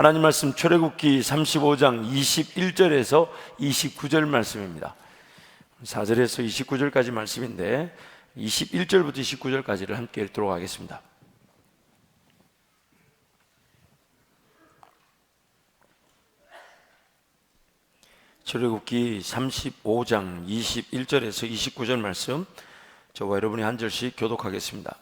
하나님 말씀 출애굽기 35장 21절에서 29절 말씀입니다. 4절에서 29절까지 말씀인데 21절부터 29절까지를 함께 읽도록 하겠습니다. 출애굽기 35장 21절에서 29절 말씀, 저와 여러분이 한 절씩 교독하겠습니다.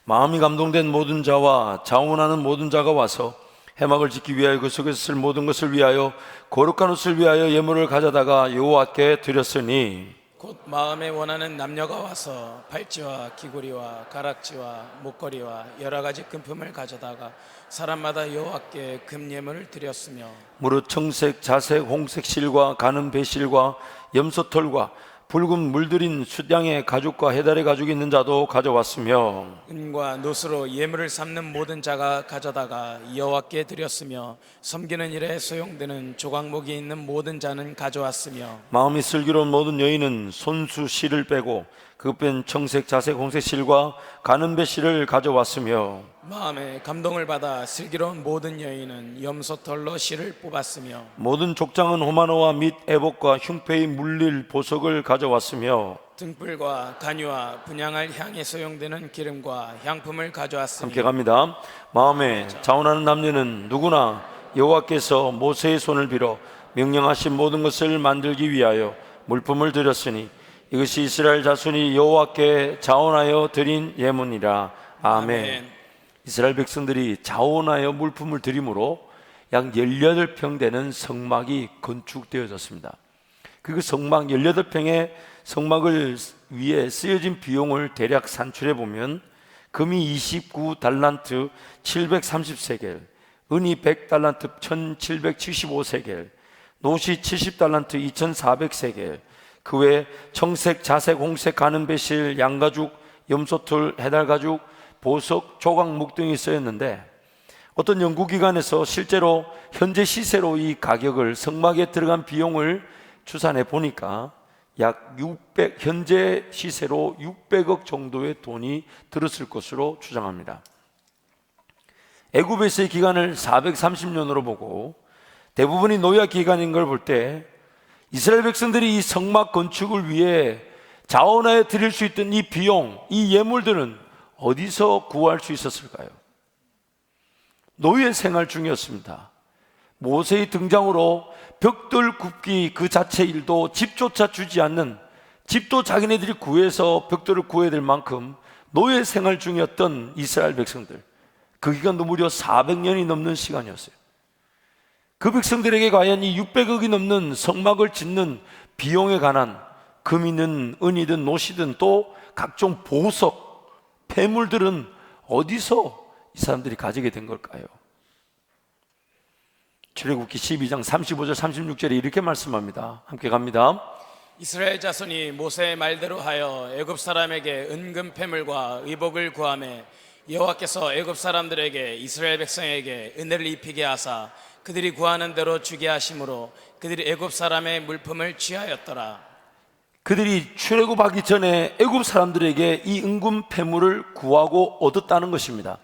마음이 감동된 모든 자와 자원하는 모든 자가 와서 해막을 짓기 위하여 그 속에서 쓸 모든 것을 위하여 거룩한 옷을 위하여 예물을 가져다가 여호와께 드렸으니, 곧 마음에 원하는 남녀가 와서 팔찌와 귀고리와 가락지와 목걸이와 여러 가지 금품을 가져다가 사람마다 여호와께 금예물을 드렸으며, 무릇 청색, 자색, 홍색 실과 가는 배실과 염소털과 붉은 물들인 숫양의 가죽과 해달의 가죽이 있는 자도 가져왔으며, 은과 노스로 예물을 삼는 모든 자가 가져다가 여호와께 드렸으며, 섬기는 일에 소용되는 조각목이 있는 모든 자는 가져왔으며, 마음이 슬기로운 모든 여인은 손수 실을 빼고 그 뺀 청색, 자색, 홍색 실과 가는 배실을 가져왔으며, 마음에 감동을 받아 슬기로운 모든 여인은 염소털로 실을 뽑았으며, 모든 족장은 호마노와 및 애복과 흉패의 물릴 보석을 가져왔으며, 등불과 간유와 분향할 향에 소용되는 기름과 향품을 가져왔으며, 함께 갑니다. 마음에 자원하는 남녀는 누구나 여호와께서 모세의 손을 빌어 명령하신 모든 것을 만들기 위하여 물품을 드렸으니 이것이 이스라엘 자손이 여호와께 자원하여 드린 예물이라. 아멘. 이스라엘 백성들이 자원하여 물품을 드림으로 약 18평 되는 성막이 건축되어졌습니다. 그 성막 18평의 성막을 위해 쓰여진 비용을 대략 산출해 보면 금이 29달란트 730세겔, 은이 100달란트 1775세겔, 노시 70달란트 2400세겔, 그 외에 청색, 자색, 홍색, 가는 배실, 양가죽, 염소털, 해달가죽, 보석, 조각목 등이 쓰였는데, 어떤 연구기관에서 실제로 현재 시세로 이 가격을, 성막에 들어간 비용을 추산해 보니까 약 600, 현재 시세로 600억 정도의 돈이 들었을 것으로 추정합니다. 애굽에서의 기간을 430년으로 보고 대부분이 노예 기간인 걸 볼 때 이스라엘 백성들이 이 성막 건축을 위해 자원하여 드릴 수 있던 이 비용, 이 예물들은 어디서 구할 수 있었을까요? 노예 생활 중이었습니다. 모세의 등장으로 벽돌 굽기 그 자체 일도 집조차 주지 않는, 집도 자기네들이 구해서 벽돌을 구해야 될 만큼 노예 생활 중이었던 이스라엘 백성들, 그 기간도 무려 400년이 넘는 시간이었어요. 그 백성들에게 과연 이 600억이 넘는 성막을 짓는 비용에 관한 금이든 은이든 노시든 또 각종 보석, 폐물들은 어디서 이 사람들이 가지게 된 걸까요? 출애굽기 12장 35절 36절에 이렇게 말씀합니다. 함께 갑니다. 이스라엘 자손이 모세의 말대로 하여 애굽 사람에게 은금 폐물과 의복을 구하매 여호와께서 애굽 사람들에게 이스라엘 백성에게 은혜를 입히게 하사 그들이 구하는 대로 주게 하심으로 그들이 애굽 사람의 물품을 취하였더라. 그들이 출애굽하기 전에 애굽 사람들에게 이 은금 폐물을 구하고 얻었다는 것입니다.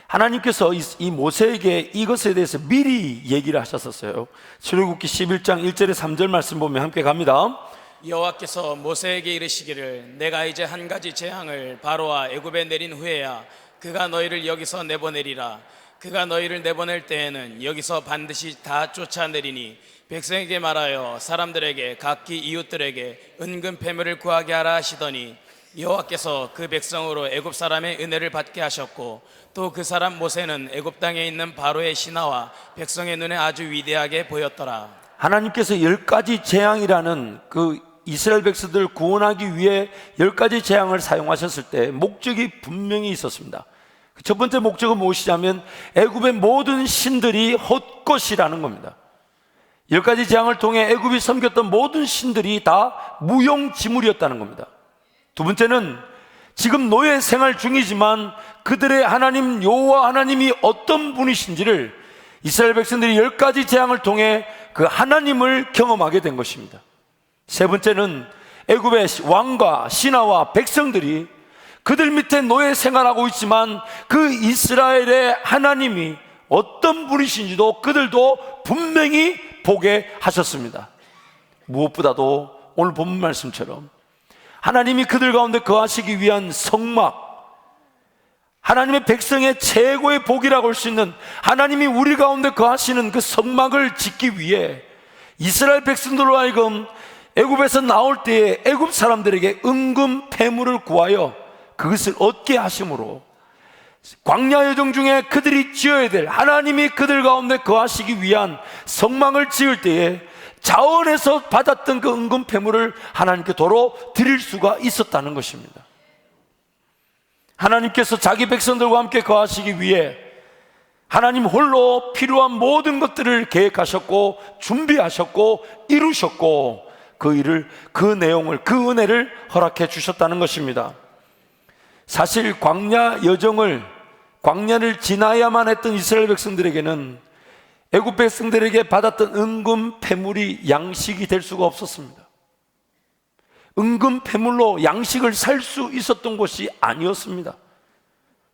하나님께서 이 모세에게 이것에 대해서 미리 얘기를 하셨었어요. 출애굽기 11장 1절에 3절 말씀 보면 함께 갑니다. 여호와께서 모세에게 이르시기를 내가 이제 한 가지 재앙을 바로와 애굽에 내린 후에야 그가 너희를 여기서 내보내리라. 그가 너희를 내보낼 때에는 여기서 반드시 다 쫓아내리니 백성에게 말하여 사람들에게 각기 이웃들에게 은금 폐물을 구하게 하라 하시더니 여호와께서 그 백성으로 애굽 사람의 은혜를 받게 하셨고 또 그 사람 모세는 애굽 땅에 있는 바로의 신하와 백성의 눈에 아주 위대하게 보였더라. 하나님께서 10가지 재앙이라는 그 이스라엘 백성들을 구원하기 위해 10가지 재앙을 사용하셨을 때 목적이 분명히 있었습니다. 첫 번째 목적은 무엇이냐면 애굽의 모든 신들이 헛것이라는 겁니다. 10가지 재앙을 통해 애굽이 섬겼던 모든 신들이 다 무용지물이었다는 겁니다. 두 번째는 지금 노예 생활 중이지만 그들의 하나님 여호와 하나님이 어떤 분이신지를 이스라엘 백성들이 10가지 재앙을 통해 그 하나님을 경험하게 된 것입니다. 세 번째는 애굽의 왕과 신하와 백성들이 그들 밑에 노예 생활하고 있지만 그 이스라엘의 하나님이 어떤 분이신지도 그들도 분명히 보게 하셨습니다. 무엇보다도 오늘 본문 말씀처럼 하나님이 그들 가운데 거하시기 위한 성막, 하나님의 백성의 최고의 복이라고 할 수 있는 하나님이 우리 가운데 거하시는 그 성막을 짓기 위해 이스라엘 백성들로 하여금 애굽에서 나올 때에 애굽 사람들에게 은금 패물을 구하여 그것을 얻게 하심으로 광야 여정 중에 그들이 지어야 될, 하나님이 그들 가운데 거하시기 위한 성막을 지을 때에 자원에서 받았던 그 은금 패물을 하나님께 도로 드릴 수가 있었다는 것입니다. 하나님께서 자기 백성들과 함께 거하시기 위해 하나님 홀로 필요한 모든 것들을 계획하셨고 준비하셨고 이루셨고 그 일을, 그 내용을, 그 은혜를 허락해 주셨다는 것입니다. 사실 광야를 지나야만 했던 이스라엘 백성들에게는 애굽 백성들에게 받았던 은금 패물이 양식이 될 수가 없었습니다. 은금 패물로 양식을 살 수 있었던 곳이 아니었습니다.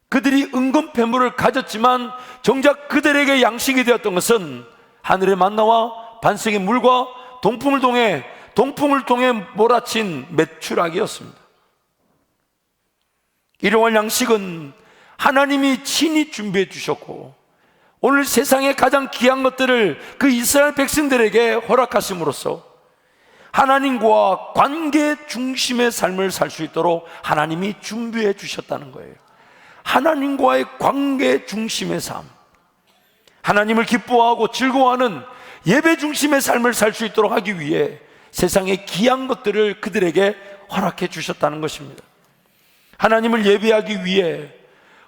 그들이 은금 패물을 가졌지만 정작 그들에게 양식이 되었던 것은 하늘의 만나와 반석의 물과 동풍을 통해 몰아친 메추라기였습니다. 일용할 양식은 하나님이 친히 준비해 주셨고 오늘 세상에 가장 귀한 것들을 그 이스라엘 백성들에게 허락하심으로써 하나님과 관계 중심의 삶을 살 수 있도록 하나님이 준비해 주셨다는 거예요. 하나님과의 관계 중심의 삶, 하나님을 기뻐하고 즐거워하는 예배 중심의 삶을 살 수 있도록 하기 위해 세상의 귀한 것들을 그들에게 허락해 주셨다는 것입니다. 하나님을 예배하기 위해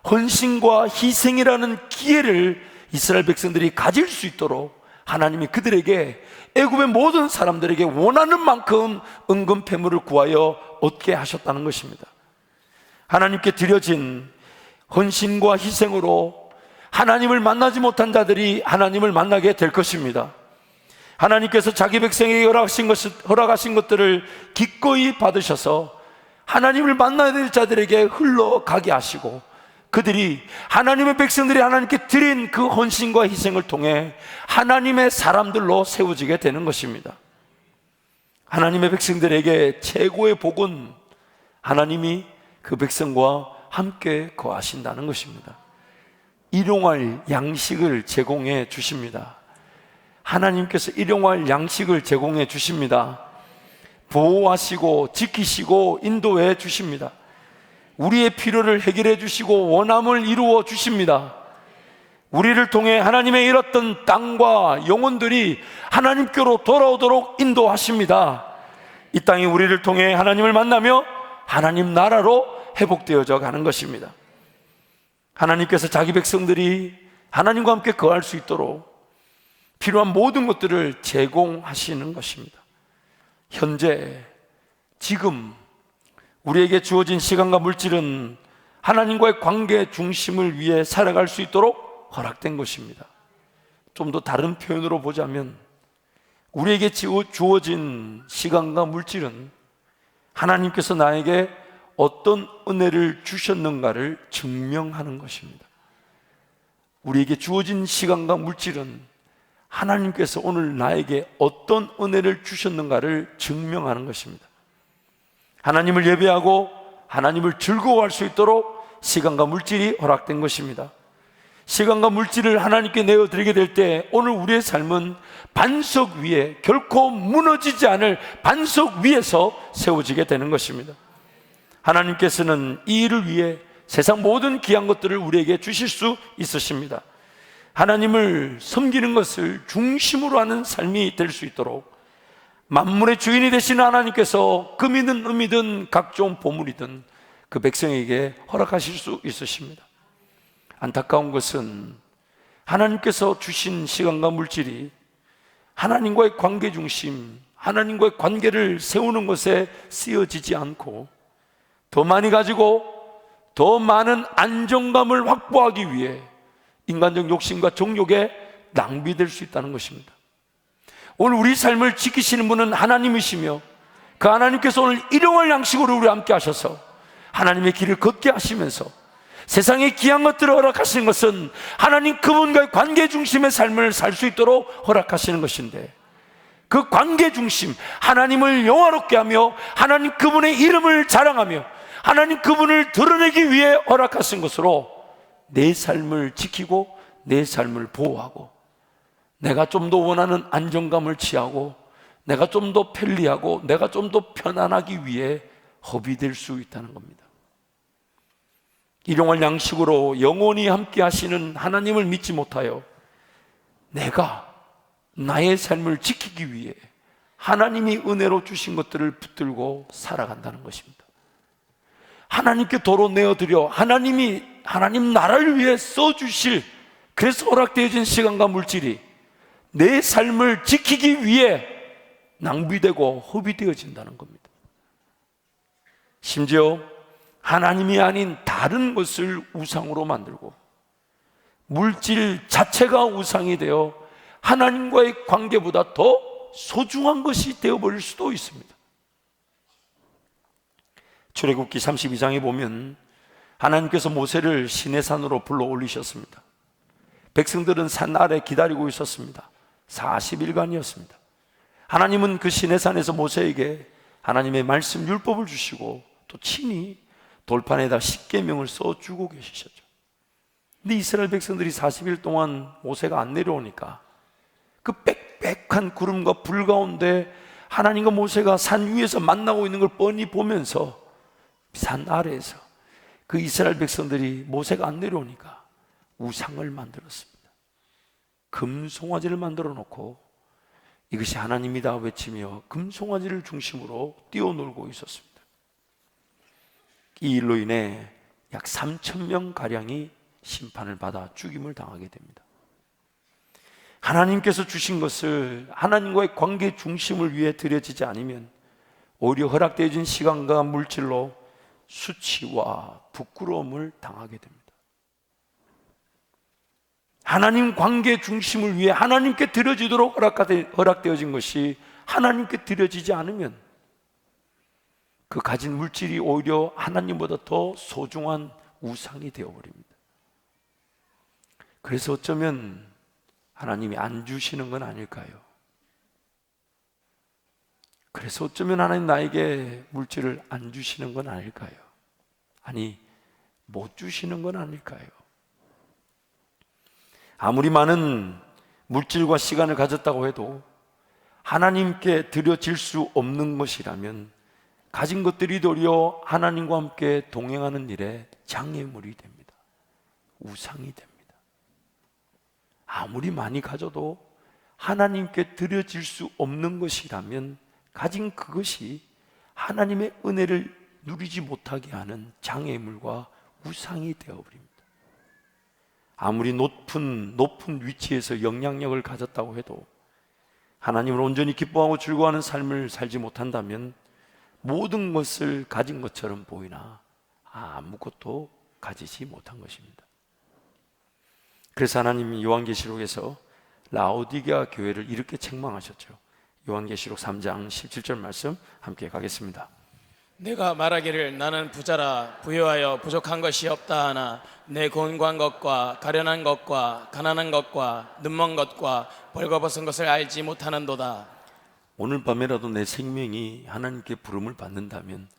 헌신과 희생이라는 기회를 이스라엘 백성들이 가질 수 있도록 하나님이 그들에게, 애굽의 모든 사람들에게 원하는 만큼 은금 패물을 구하여 얻게 하셨다는 것입니다. 하나님께 드려진 헌신과 희생으로 하나님을 만나지 못한 자들이 하나님을 만나게 될 것입니다. 하나님께서 자기 백성에게 허락하신 것들을 기꺼이 받으셔서 하나님을 만나야 될 자들에게 흘러가게 하시고 그들이, 하나님의 백성들이 하나님께 드린 그 헌신과 희생을 통해 하나님의 사람들로 세워지게 되는 것입니다. 하나님의 백성들에게 최고의 복은 하나님이 그 백성과 함께 거하신다는 것입니다. 일용할 양식을 제공해 주십니다. 하나님께서 일용할 양식을 제공해 주십니다. 보호하시고 지키시고 인도해 주십니다. 우리의 필요를 해결해 주시고 원함을 이루어 주십니다. 우리를 통해 하나님의 잃었던 땅과 영혼들이 하나님께로 돌아오도록 인도하십니다. 이 땅이 우리를 통해 하나님을 만나며 하나님 나라로 회복되어져 가는 것입니다. 하나님께서 자기 백성들이 하나님과 함께 거할 수 있도록 필요한 모든 것들을 제공하시는 것입니다. 현재, 지금 우리에게 주어진 시간과 물질은 하나님과의 관계 중심을 위해 살아갈 수 있도록 허락된 것입니다. 좀 더 다른 표현으로 보자면 우리에게 주어진 시간과 물질은 하나님께서 나에게 어떤 은혜를 주셨는가를 증명하는 것입니다. 우리에게 주어진 시간과 물질은 하나님께서 오늘 나에게 어떤 은혜를 주셨는가를 증명하는 것입니다. 하나님을 예배하고 하나님을 즐거워할 수 있도록 시간과 물질이 허락된 것입니다. 시간과 물질을 하나님께 내어드리게 될 때 오늘 우리의 삶은 반석 위에, 결코 무너지지 않을 반석 위에서 세워지게 되는 것입니다. 하나님께서는 이 일을 위해 세상 모든 귀한 것들을 우리에게 주실 수 있으십니다. 하나님을 섬기는 것을 중심으로 하는 삶이 될 수 있도록 만물의 주인이 되시는 하나님께서 금이든 은이든 각종 보물이든 그 백성에게 허락하실 수 있으십니다. 안타까운 것은 하나님께서 주신 시간과 물질이 하나님과의 관계 중심, 하나님과의 관계를 세우는 것에 쓰여지지 않고 더 많이 가지고 더 많은 안정감을 확보하기 위해 인간적 욕심과 정욕에 낭비될 수 있다는 것입니다. 오늘 우리 삶을 지키시는 분은 하나님이시며 그 하나님께서 오늘 일용할 양식으로 우리 함께 하셔서 하나님의 길을 걷게 하시면서 세상에 귀한 것들을 허락하시는 것은 하나님 그분과의 관계 중심의 삶을 살 수 있도록 허락하시는 것인데, 그 관계 중심, 하나님을 영화롭게 하며 하나님 그분의 이름을 자랑하며 하나님 그분을 드러내기 위해 허락하신 것으로 내 삶을 지키고 내 삶을 보호하고 내가 좀 더 원하는 안정감을 취하고 내가 좀 더 편리하고 내가 좀 더 편안하기 위해 허비될 수 있다는 겁니다. 일용할 양식으로 영원히 함께 하시는 하나님을 믿지 못하여 내가 나의 삶을 지키기 위해 하나님이 은혜로 주신 것들을 붙들고 살아간다는 것입니다. 하나님께 도로 내어드려 하나님 나라를 위해 써주실, 그래서 허락되어진 시간과 물질이 내 삶을 지키기 위해 낭비되고 허비되어진다는 겁니다. 심지어 하나님이 아닌 다른 것을 우상으로 만들고 물질 자체가 우상이 되어 하나님과의 관계보다 더 소중한 것이 되어버릴 수도 있습니다. 출애굽기 32장에 보면 하나님께서 모세를 시내산으로 불러 올리셨습니다. 백성들은 산 아래 기다리고 있었습니다. 40일간이었습니다. 하나님은 그 시내산에서 모세에게 하나님의 말씀 율법을 주시고 또 친히 돌판에다 십계명을 써주고 계시셨죠. 근데 이스라엘 백성들이 40일 동안 모세가 안 내려오니까 그 빽빽한 구름과 불 가운데 하나님과 모세가 산 위에서 만나고 있는 걸 뻔히 보면서 산 아래에서 그 이스라엘 백성들이 모세가 안 내려오니까 우상을 만들었습니다. 금송아지를 만들어 놓고 이것이 하나님이다 외치며 금송아지를 중심으로 뛰어놀고 있었습니다. 이 일로 인해 약 3,000명 가량이 심판을 받아 죽임을 당하게 됩니다. 하나님께서 주신 것을 하나님과의 관계 중심을 위해 드려지지 않으면 오히려 허락되어진 시간과 물질로 수치와 부끄러움을 당하게 됩니다. 하나님 관계 중심을 위해 하나님께 드려지도록 허락되어진 것이 하나님께 드려지지 않으면 그 가진 물질이 오히려 하나님보다 더 소중한 우상이 되어버립니다. 그래서 어쩌면 하나님이 안 주시는 건 아닐까요? 그래서 어쩌면 하나님 나에게 물질을 안 주시는 건 아닐까요? 아니, 못 주시는 건 아닐까요? 아무리 많은 물질과 시간을 가졌다고 해도 하나님께 드려질 수 없는 것이라면 가진 것들이 도리어 하나님과 함께 동행하는 일에 장애물이 됩니다. 우상이 됩니다. 아무리 많이 가져도 하나님께 드려질 수 없는 것이라면 가진 그것이 하나님의 은혜를 누리지 못하게 하는 장애물과 우상이 되어버립니다. 아무리 높은 위치에서 영향력을 가졌다고 해도 하나님을 온전히 기뻐하고 즐거워하는 삶을 살지 못한다면 모든 것을 가진 것처럼 보이나 아무것도 가지지 못한 것입니다. 그래서 하나님이 요한계시록에서 라오디게아 교회를 이렇게 책망하셨죠. 요한계시록 3장 17절 말씀 함께 가겠습니다. 내가 말하기를 나는 부자라 부유하여 부족한 것이 없다 하나 내 곤고한 것과 가련한 것과 가난한 것과 눈먼 것과 벌거벗은 것을 알지 못하는도다. 오늘 밤에라도 내 생명이 하나님께 부름을 받는다면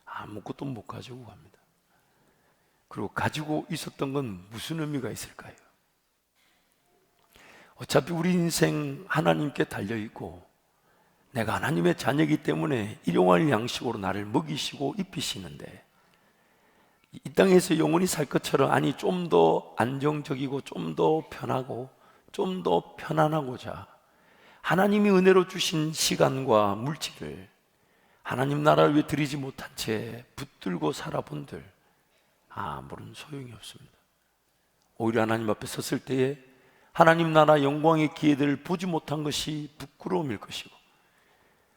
아무것도 못 가지고 갑니다. 그리고 가지고 있었던 건 무슨 의미가 있을까요? 어차피 우리 인생 하나님께 달려있고 내가 하나님의 자녀이기 때문에 일용할 양식으로 나를 먹이시고 입히시는데 이 땅에서 영원히 살 것처럼 아니 좀 더 안정적이고 좀 더 편하고 좀 더 편안하고자 하나님이 은혜로 주신 시간과 물질을 하나님 나라를 위해 드리지 못한 채 붙들고 살아본들 아무런 소용이 없습니다. 오히려 하나님 앞에 섰을 때에 하나님 나라 영광의 기회들을 보지 못한 것이 부끄러움일 것이고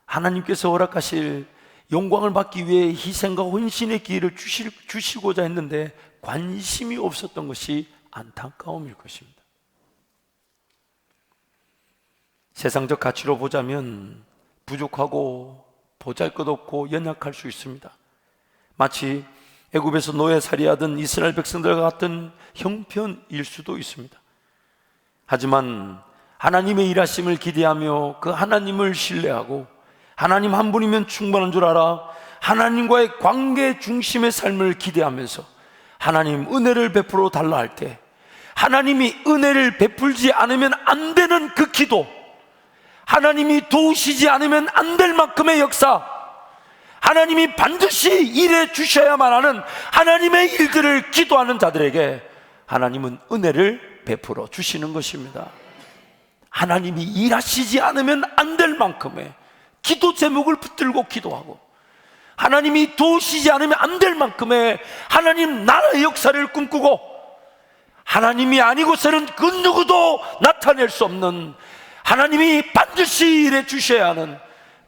하나님께서 허락하실 영광을 받기 위해 희생과 헌신의 기회를 주시고자 했는데 관심이 없었던 것이 안타까움일 것입니다. 세상적 가치로 보자면 부족하고 보잘것없고 연약할 수 있습니다. 마치 애굽에서 노예살이하던 이스라엘 백성들과 같은 형편일 수도 있습니다. 하지만 하나님의 일하심을 기대하며 그 하나님을 신뢰하고 하나님 한 분이면 충분한 줄 알아 하나님과의 관계 중심의 삶을 기대하면서 하나님 은혜를 베풀어 달라 할 때 하나님이 은혜를 베풀지 않으면 안 되는 그 기도, 하나님이 도우시지 않으면 안 될 만큼의 역사, 하나님이 반드시 일해 주셔야만 하는 하나님의 일들을 기도하는 자들에게 하나님은 은혜를 베풀어 주시는 것입니다. 하나님이 일하시지 않으면 안 될 만큼의 기도 제목을 붙들고 기도하고 하나님이 도우시지 않으면 안 될 만큼의 하나님 나라의 역사를 꿈꾸고 하나님이 아니고서는 그 누구도 나타낼 수 없는 하나님이 반드시 일해 주셔야 하는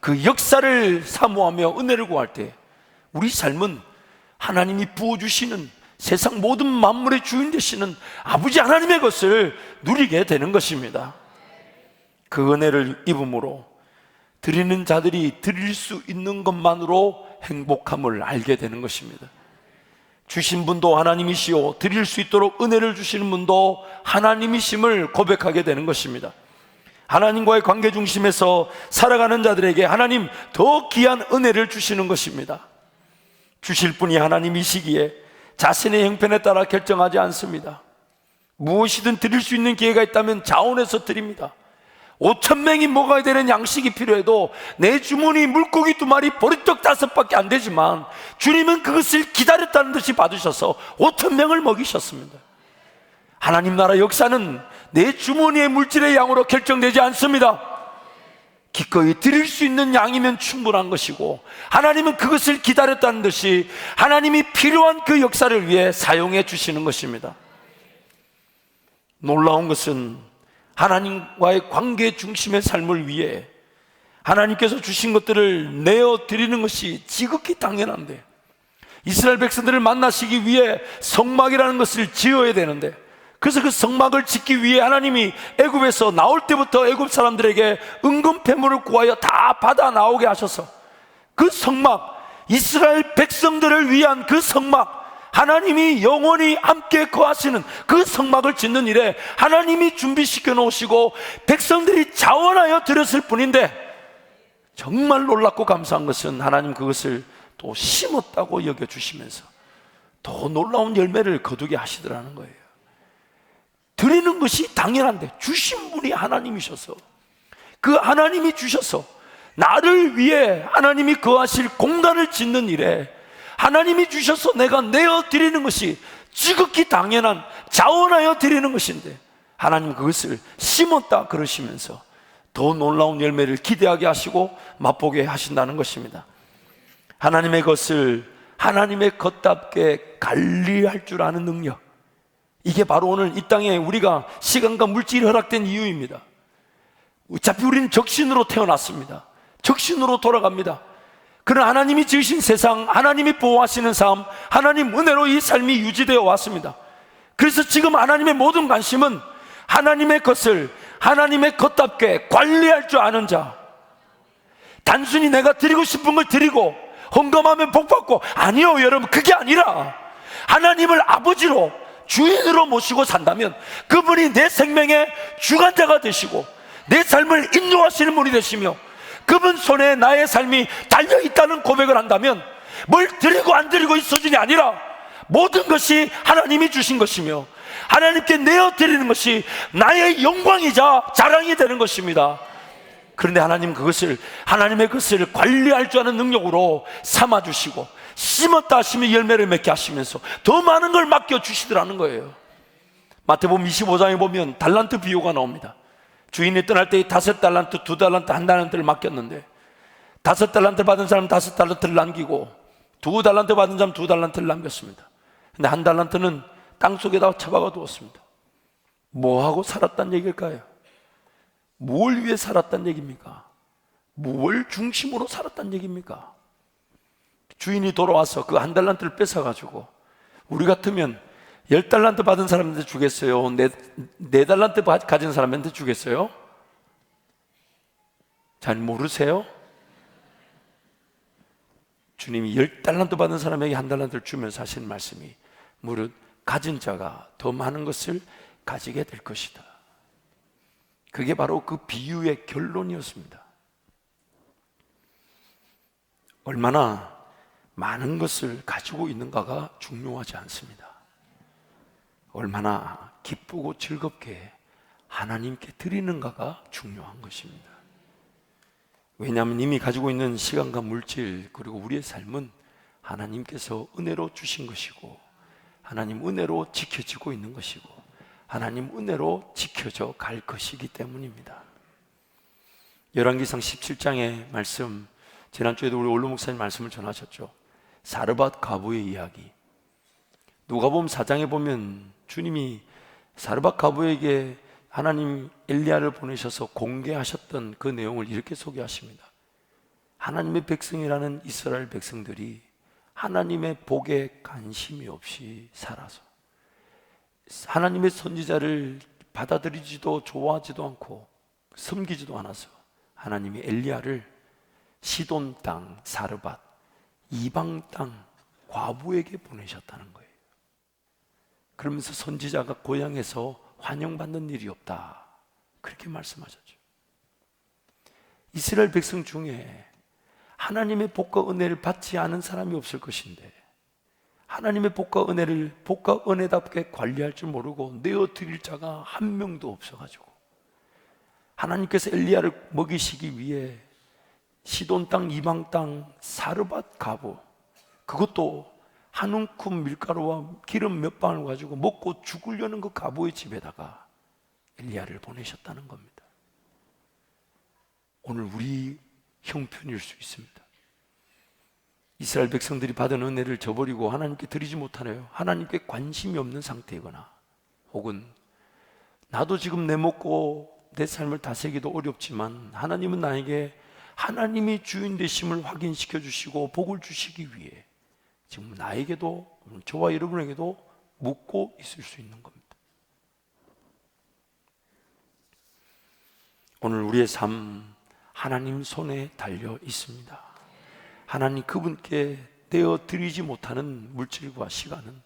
그 역사를 사모하며 은혜를 구할 때 우리 삶은 하나님이 부어주시는 세상 모든 만물의 주인 되시는 아버지 하나님의 것을 누리게 되는 것입니다. 그 은혜를 입음으로 드리는 자들이 드릴 수 있는 것만으로 행복함을 알게 되는 것입니다. 주신 분도 하나님이시오 드릴 수 있도록 은혜를 주시는 분도 하나님이심을 고백하게 되는 것입니다. 하나님과의 관계 중심에서 살아가는 자들에게 하나님 더 귀한 은혜를 주시는 것입니다. 주실 분이 하나님이시기에 자신의 형편에 따라 결정하지 않습니다. 무엇이든 드릴 수 있는 기회가 있다면 자원해서 드립니다. 5,000명이 먹어야 되는 양식이 필요해도 내 주머니 물고기 2마리 보리떡 5밖에 안 되지만 주님은 그것을 기다렸다는 듯이 받으셔서 5,000명을 먹이셨습니다. 하나님 나라 역사는 내 주머니의 물질의 양으로 결정되지 않습니다. 기꺼이 드릴 수 있는 양이면 충분한 것이고 하나님은 그것을 기다렸다는 듯이 하나님이 필요한 그 역사를 위해 사용해 주시는 것입니다. 놀라운 것은 하나님과의 관계 중심의 삶을 위해 하나님께서 주신 것들을 내어 드리는 것이 지극히 당연한데 이스라엘 백성들을 만나시기 위해 성막이라는 것을 지어야 되는데 그래서 그 성막을 짓기 위해 하나님이 애굽에서 나올 때부터 애굽 사람들에게 은금패물을 구하여 다 받아 나오게 하셔서 그 성막, 이스라엘 백성들을 위한 그 성막, 하나님이 영원히 함께 거하시는 그 성막을 짓는 일에 하나님이 준비시켜 놓으시고 백성들이 자원하여 드렸을 뿐인데 정말 놀랍고 감사한 것은 하나님 그것을 또 심었다고 여겨주시면서 더 놀라운 열매를 거두게 하시더라는 거예요. 드리는 것이 당연한데 주신 분이 하나님이셔서 그 하나님이 주셔서 나를 위해 하나님이 거하실 공간을 짓는 일에 하나님이 주셔서 내가 내어 드리는 것이 지극히 당연한 자원하여 드리는 것인데 하나님 그것을 심었다 그러시면서 더 놀라운 열매를 기대하게 하시고 맛보게 하신다는 것입니다. 하나님의 것을 하나님의 것답게 관리할 줄 아는 능력, 이게 바로 오늘 이 땅에 우리가 시간과 물질이 허락된 이유입니다. 어차피 우리는 적신으로 태어났습니다. 적신으로 돌아갑니다. 그러나 하나님이 지으신 세상, 하나님이 보호하시는 삶, 하나님 은혜로 이 삶이 유지되어 왔습니다. 그래서 지금 하나님의 모든 관심은 하나님의 것을 하나님의 것답게 관리할 줄 아는 자, 단순히 내가 드리고 싶은 걸 드리고 헌금하면 복받고, 아니요 여러분, 그게 아니라 하나님을 아버지로 주인으로 모시고 산다면 그분이 내 생명의 주관자가 되시고 내 삶을 인도하시는 분이 되시며 그분 손에 나의 삶이 달려있다는 고백을 한다면 뭘 드리고 안 드리고 이 수준이 아니라 모든 것이 하나님이 주신 것이며 하나님께 내어드리는 것이 나의 영광이자 자랑이 되는 것입니다. 그런데 하나님 그것을, 하나님의 것을 관리할 줄 아는 능력으로 삼아주시고 심었다 하시면 열매를 맺게 하시면서 더 많은 걸 맡겨주시더라는 거예요. 마태복음 25장에 보면 달란트 비유가 나옵니다. 주인이 떠날 때 5달란트, 2달란트, 1달란트를 맡겼는데 5달란트 받은 사람은 5달란트를 남기고 2달란트 받은 사람은 2달란트를 남겼습니다. 근데 1달란트는 땅속에다 처박아 두었습니다. 뭐하고 살았단 얘기일까요? 뭘 위해 살았단 얘기입니까? 뭘 중심으로 살았단 얘기입니까? 주인이 돌아와서 그 1달란트를 뺏어가지고 우리 같으면 10달란트 받은 사람한테 주겠어요? 4달란트 가진 사람한테 주겠어요? 잘 모르세요? 주님이 10달란트 받은 사람에게 1달란트를 주면서 하시는 말씀이 무릇 가진 자가 더 많은 것을 가지게 될 것이다. 그게 바로 그 비유의 결론이었습니다. 얼마나 많은 것을 가지고 있는가가 중요하지 않습니다. 얼마나 기쁘고 즐겁게 하나님께 드리는가가 중요한 것입니다. 왜냐하면 이미 가지고 있는 시간과 물질 그리고 우리의 삶은 하나님께서 은혜로 주신 것이고 하나님 은혜로 지켜지고 있는 것이고 하나님 은혜로 지켜져 갈 것이기 때문입니다. 열왕기상 17장의 말씀, 지난주에도 우리 올로 목사님 말씀을 전하셨죠. 사르밧 과부의 이야기. 누가복음 4장에 보면 주님이 사르밧 과부에게 하나님 엘리야를 보내셔서 공개하셨던 그 내용을 이렇게 소개하십니다. 하나님의 백성이라는 이스라엘 백성들이 하나님의 복에 관심이 없이 살아서 하나님의 선지자를 받아들이지도 좋아하지도 않고 섬기지도 않아서 하나님이 엘리야를 시돈 땅 사르밧 이방 땅 과부에게 보내셨다는 거예요. 그러면서 선지자가 고향에서 환영받는 일이 없다, 그렇게 말씀하셨죠. 이스라엘 백성 중에 하나님의 복과 은혜를 받지 않은 사람이 없을 것인데 하나님의 복과 은혜를 복과 은혜답게 관리할 줄 모르고 내어드릴 자가 한 명도 없어가지고 하나님께서 엘리야를 먹이시기 위해 시돈 땅 이방 땅 사르밧 과부, 그것도 한 움큼 밀가루와 기름 몇 방울 가지고 먹고 죽으려는 그 과부의 집에다가 엘리야를 보내셨다는 겁니다. 오늘 우리 형편일 수 있습니다. 이스라엘 백성들이 받은 은혜를 저버리고 하나님께 드리지 못하네요. 하나님께 관심이 없는 상태이거나 혹은 나도 지금 내 먹고 내 삶을 다스리기도 어렵지만 하나님은 나에게 하나님이 주인 되심을 확인시켜 주시고 복을 주시기 위해 지금 나에게도 저와 여러분에게도 묻고 있을 수 있는 겁니다. 오늘 우리의 삶 하나님 손에 달려 있습니다. 하나님 그분께 내어 드리지 못하는 물질과 시간은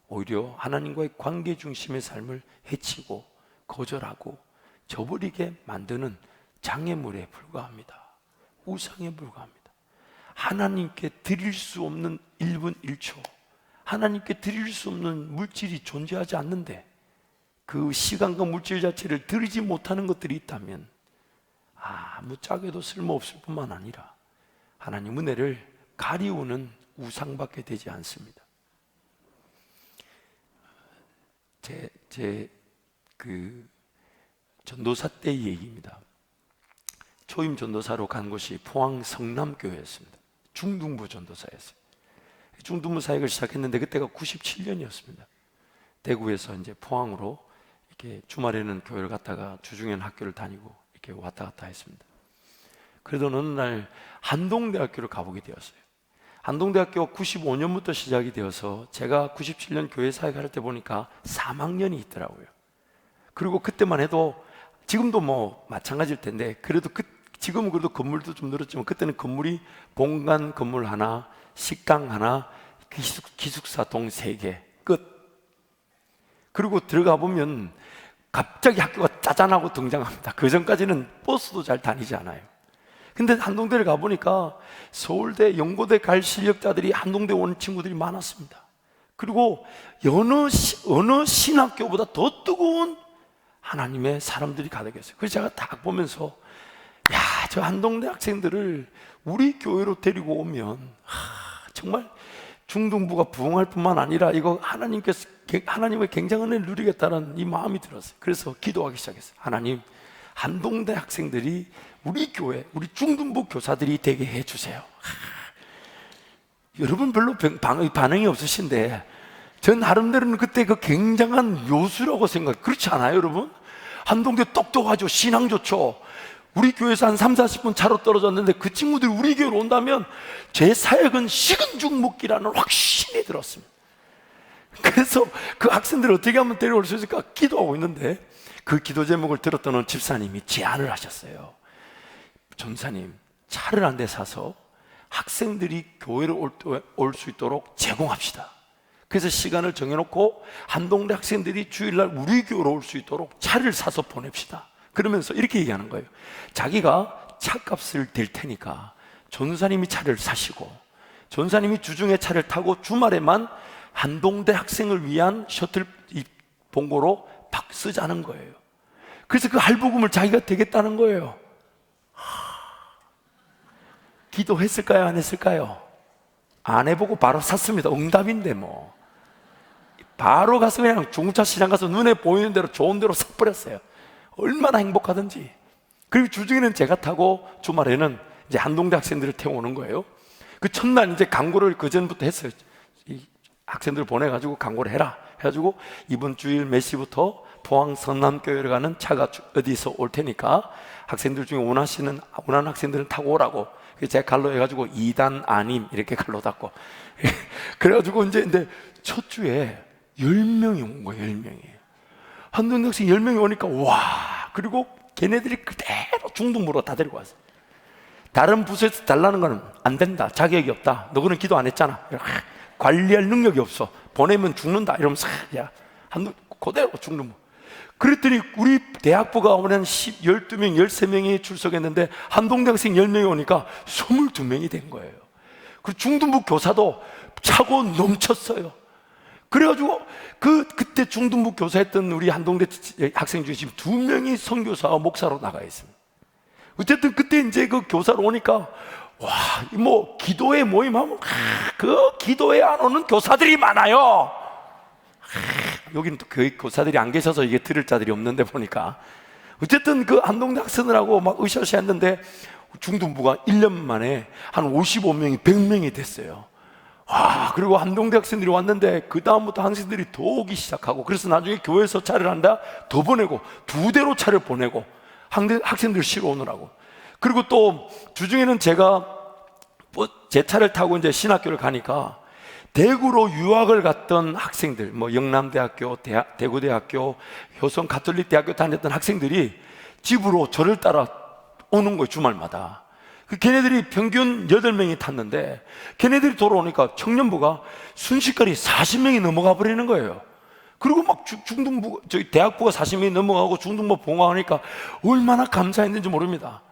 오히려 하나님과의 관계 중심의 삶을 해치고 거절하고 저버리게 만드는 장애물에 불과합니다. 우상에 불과합니다. 하나님께 드릴 수 없는 1분 1초, 하나님께 드릴 수 없는 물질이 존재하지 않는데 그 시간과 물질 자체를 드리지 못하는 것들이 있다면 아무 짝에도 쓸모없을 뿐만 아니라 하나님 은혜를 가리우는 우상밖에 되지 않습니다. 그 전도사 때의 얘기입니다. 초임 전도사로 간 곳이 포항 성남교회였습니다. 중등부 전도사였어요. 중등부 사역을 시작했는데 그때가 97년이었습니다. 대구에서 이제 포항으로 이렇게 주말에는 교회를 갔다가 주중에는 학교를 다니고 이렇게 왔다 갔다 했습니다. 그러던 어느 날 한동대학교를 가보게 되었어요. 한동대학교 95년부터 시작이 되어서 제가 97년 교회 사역할 때 보니까 3학년이 있더라고요. 그리고 그때만 해도 지금도 뭐 마찬가지일 텐데 그래도 지금은 그래도 건물도 좀 늘었지만 그때는 건물이 본관 건물 하나, 식당 하나, 기숙사 동 3개 끝. 그리고 들어가 보면 갑자기 학교가 짜잔하고 등장합니다. 그 전까지는 버스도 잘 다니지 않아요. 근데 한동대를 가보니까 서울대, 연고대 갈 실력자들이 한동대 온 친구들이 많았습니다. 그리고 어느 신학교보다 더 뜨거운 하나님의 사람들이 가득했어요. 그래서 제가 딱 보면서 저 한동대 학생들을 우리 교회로 데리고 오면 정말 중등부가 부흥할 뿐만 아니라 이거 하나님의 굉장한 은혜를 누리겠다는 이 마음이 들었어요. 그래서 기도하기 시작했어요. 하나님, 한동대 학생들이 우리 교회, 우리 중등부 교사들이 되게 해주세요. 여러분 별로 반응이 없으신데 전 나름대로는 그때 그 굉장한 묘수라고 생각해요. 그렇지 않아요, 여러분? 한동대 똑똑하죠. 신앙 좋죠. 우리 교회에서 한 30-40분 차로 떨어졌는데 그 친구들이 우리 교회로 온다면 제 사역은 식은 죽 먹기라는 확신이 들었습니다. 그래서 그 학생들을 어떻게 하면 데려올 수 있을까 기도하고 있는데 그 기도 제목을 들었던 어느 집사님이 제안을 하셨어요. 전사님, 차를 한 대 사서 학생들이 교회를 올 수 있도록 제공합시다. 그래서 시간을 정해놓고 한동대 학생들이 주일날 우리 교회로 올 수 있도록 차를 사서 보냅시다. 그러면서 이렇게 얘기하는 거예요. 자기가 차값을 댈 테니까 전사님이 차를 사시고, 전사님이 주중에 차를 타고 주말에만 한동대 학생을 위한 셔틀 봉고로 쓰자는 거예요. 그래서 그 할부금을 자기가 되겠다는 거예요. 기도했을까요? 안 했을까요? 안 해보고 바로 샀습니다. 응답인데 뭐. 바로 가서 그냥 중고차 시장 가서 눈에 보이는 대로 좋은 대로 사버렸어요. 얼마나 행복하든지. 그리고 주중에는 제가 타고 주말에는 이제 한동대 학생들을 태워오는 거예요. 그 첫날 이제 광고를 그 전부터 했어요. 이 학생들 보내가지고 광고를 해라 해가지고 이번 주일 몇 시부터 포항 성남교회를 가는 차가 어디서 올 테니까 학생들 중에 원하는 학생들은 타고 오라고. 그래서 제가 갈로 해가지고 2단 아님 이렇게 갈로 닫고 그래가지고 이제 첫 주에 10명이 온 거예요. 10명이. 한동대 학생 10명이 오니까 와. 그리고 걔네들이 그대로 중등부로 다 데리고 왔어요. 다른 부서에서 달라는 거는 안 된다, 자격이 없다, 너는 기도 안 했잖아, 관리할 능력이 없어, 보내면 죽는다 이러면서 야, 그대로 중등부. 그랬더니 우리 대학부가 오면 12명, 13명이 출석했는데 한동대 학생 10명이 오니까 22명이 된 거예요. 그 중등부 교사도 차고 넘쳤어요. 그래가지고 그때 중등부 교사했던 우리 한동대 학생 중에 지금 2명이 선교사와 목사로 나가 있습니다. 어쨌든 그때 이제 그 교사로 오니까 와, 뭐 기도회 모임하면 그 기도회 안 오는 교사들이 많아요. 여기는 또 교사들이 안 계셔서 이게 들을 자들이 없는데 보니까 어쨌든 그 한동대 학생들하고 막 으쌰으쌰 했는데 중등부가 1년 만에 한 55명이 100명이 됐어요. 와, 그리고 한동대 학생들이 왔는데 그 다음부터 학생들이 더 오기 시작하고, 그래서 나중에 교회에서 차를 한다 더 보내고 2대로 차를 보내고 학생들 쉬러 오느라고. 그리고 또 주중에는 제가 제 차를 타고 이제 신학교를 가니까 대구로 유학을 갔던 학생들, 뭐 영남대학교, 대구대학교, 효성 가톨릭대학교 다녔던 학생들이 집으로 저를 따라 오는 거예요. 주말마다. 걔네들이 평균 8명이 탔는데 걔네들이 돌아오니까 청년부가 순식간에 40명이 넘어가 버리는 거예요. 그리고 막 중등부, 저희 대학부가 40명이 넘어가고 중등부 봉화하니까 얼마나 감사했는지 모릅니다.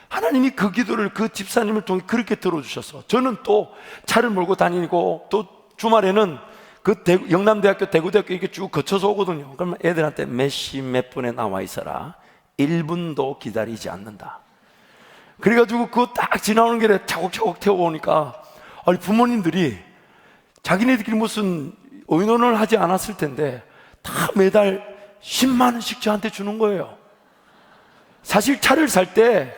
하나님이 그 기도를 그 집사님을 통해 그렇게 들어주셔서 저는 또 차를 몰고 다니고 또 주말에는 그 영남대학교, 대구대학교 이렇게 쭉 거쳐서 오거든요. 그러면 애들한테 몇 시 몇 분에 나와 있어라. 1분도 기다리지 않는다. 그래가지고 그거 딱 지나오는 길에 차곡차곡 태워오니까 아니 부모님들이 자기네들끼리 무슨 의논을 하지 않았을 텐데 다 매달 10만 원씩 저한테 주는 거예요. 사실 차를 살 때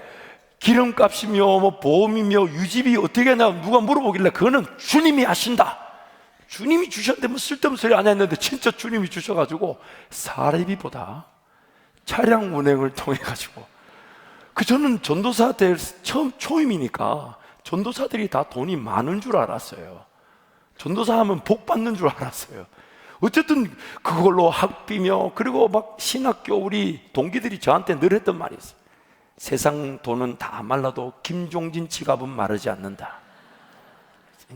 기름값이며 뭐 보험이며 유지비 어떻게 하냐 누가 물어보길래 그거는 주님이 하신다, 주님이 주셨는데 뭐 쓸데없는 소리 안 했는데 진짜 주님이 주셔가지고 사례비보다 차량 운행을 통해 가지고 저는 전도사 될 처음 초임이니까 전도사들이 다 돈이 많은 줄 알았어요. 전도사 하면 복 받는 줄 알았어요. 어쨌든 그걸로 학비며 그리고 막 신학교 우리 동기들이 저한테 늘 했던 말이 있어요. 세상 돈은 다 말라도 김종진 지갑은 마르지 않는다.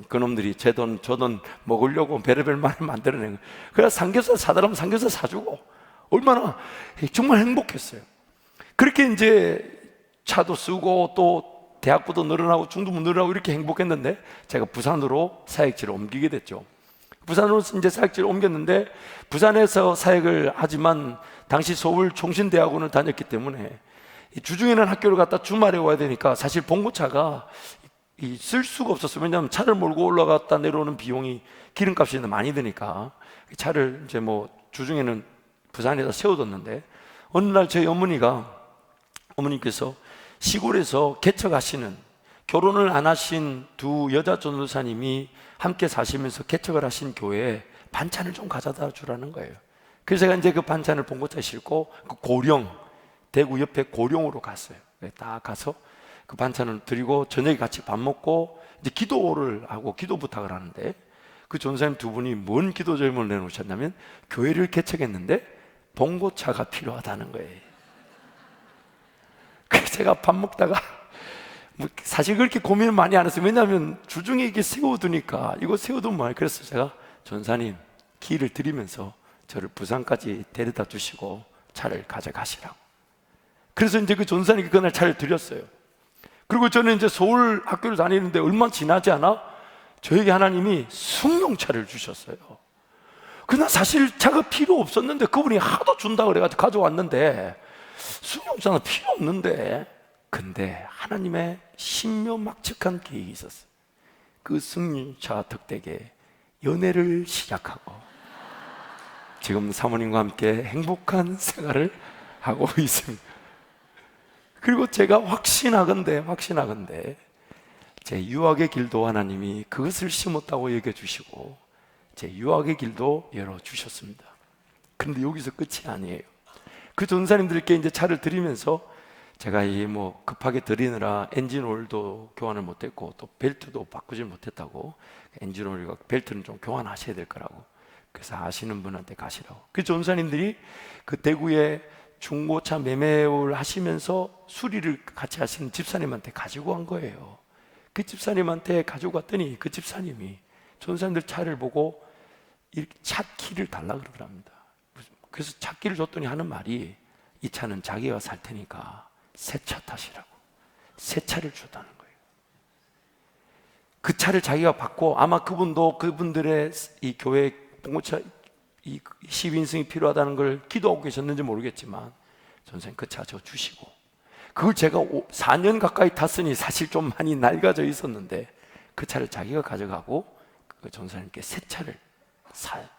그놈들이 제 돈, 저 돈 먹으려고 별의별 말을 만들어낸 거예요. 그래서 삼겹살 사달라면 삼겹살 사주고 얼마나 정말 행복했어요. 그렇게 이제 차도 쓰고 또 대학부도 늘어나고 중등부 늘어나고 이렇게 행복했는데 제가 부산으로 사역지를 옮기게 됐죠. 부산으로 이제 사역지를 옮겼는데 부산에서 사역을 하지만 당시 서울 총신대학원을 다녔기 때문에 주중에는 학교를 갔다 주말에 와야 되니까 사실 봉고차가 쓸 수가 없었어요. 왜냐하면 차를 몰고 올라갔다 내려오는 비용이 기름값이 많이 드니까 차를 이제 뭐 주중에는 부산에다 세워뒀는데 어느 날 저희 어머니께서 시골에서 개척하시는, 결혼을 안 하신 두 여자 전도사님이 함께 사시면서 개척을 하신 교회에 반찬을 좀 가져다 주라는 거예요. 그래서 제가 이제 그 반찬을 봉고차에 싣고 그 고령, 대구 옆에 고령으로 갔어요. 딱 가서 그 반찬을 드리고 저녁에 같이 밥 먹고 이제 기도를 하고 기도 부탁을 하는데 그 전사님 두 분이 뭔 기도 제목을 내놓으셨냐면 교회를 개척했는데 봉고차가 필요하다는 거예요. 그래서 제가 밥 먹다가 사실 그렇게 고민을 많이 안 했어요. 왜냐하면 주중에 이게 세워두니까 이거 세워두면 말. 그래서 제가 전사님 기를 드리면서 저를 부산까지 데려다 주시고 차를 가져가시라고. 그래서 이제 그 전사님께 그날 차를 드렸어요. 그리고 저는 이제 서울 학교를 다니는데 얼마 지나지 않아 저에게 하나님이 승용차를 주셨어요. 그날 사실 차가 필요 없었는데 그분이 하도 준다 그래가지고 가져왔는데 승용차는 필요 없는데, 근데 하나님의 신묘막측한 계획이 있었어요. 그 승용차 덕택에 연애를 시작하고 지금 사모님과 함께 행복한 생활을 하고 있습니다. 그리고 제가 확신하건대 제 유학의 길도 하나님이 그것을 심었다고 여겨주시고 제 유학의 길도 열어주셨습니다. 그런데 여기서 끝이 아니에요. 그 전사님들께 이제 차를 드리면서 제가 급하게 드리느라 엔진 오일도 교환을 못했고 또 벨트도 바꾸질 못했다고, 엔진 오일과 벨트는 좀 교환하셔야 될 거라고, 그래서 아시는 분한테 가시라고. 그 전사님들이 그 대구에 중고차 매매를 하시면서 수리를 같이 하시는 집사님한테 가지고 간 거예요. 그 집사님한테 가지고 갔더니 그 집사님이 전사님들 차를 보고 이렇게 차 키를 달라 그러더랍니다. 그래서 차 키를 줬더니 하는 말이, 이 차는 자기가 살 테니까 새 차 타시라고 새 차를 줬다는 거예요. 그 차를 자기가 받고, 아마 그분도 그분들의 이 교회 봉고차 이 12인승이 필요하다는 걸 기도하고 계셨는지 모르겠지만 전사님 그 차 저 주시고, 그걸 제가 4년 가까이 탔으니 사실 좀 많이 낡아져 있었는데 그 차를 자기가 가져가고 그 전사님께 새 차를